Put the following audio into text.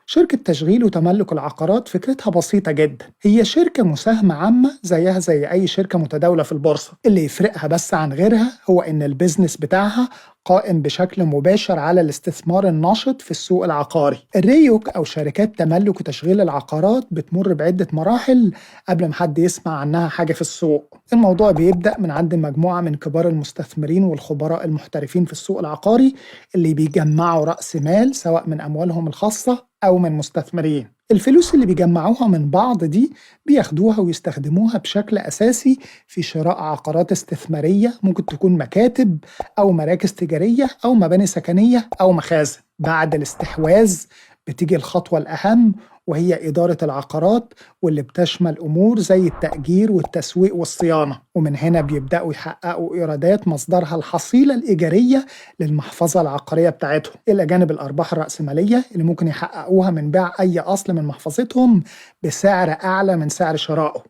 شركة تشغيل وتملك العقارات فكرتها بسيطة جدا، هي شركة مساهمة عامة زيها زي أي شركة متداولة في البورصة. اللي يفرقها بس عن غيرها هو إن البيزنس بتاعها قائم بشكل مباشر على الاستثمار الناشط في السوق العقاري. الريوك أو شركات تملك وتشغيل العقارات بتمر بعدة مراحل قبل ما حد يسمع عنها حاجة في السوق. الموضوع بيبدأ من عند مجموعة من كبار المستثمرين والخبراء المحترفين في السوق العقاري اللي بيجمعوا رأس مال سواء من أموالهم الخاصة أو من مستثمرين. الفلوس اللي بيجمعوها من بعض دي بياخدوها ويستخدموها بشكل أساسي في شراء عقارات استثمارية، ممكن تكون مكاتب أو مراكز تجارية أو مباني سكنية أو مخازن. بعد الاستحواذ بتيجي الخطوة الأهم، وهي إدارة العقارات، واللي بتشمل أمور زي التأجير والتسويق والصيانة. ومن هنا بيبدأوا يحققوا إيرادات مصدرها الحصيلة الإيجارية للمحفظة العقارية بتاعتهم، إلى جانب الأرباح الرأسمالية اللي ممكن يحققوها من بيع أي أصل من محفظتهم بسعر أعلى من سعر شرائه.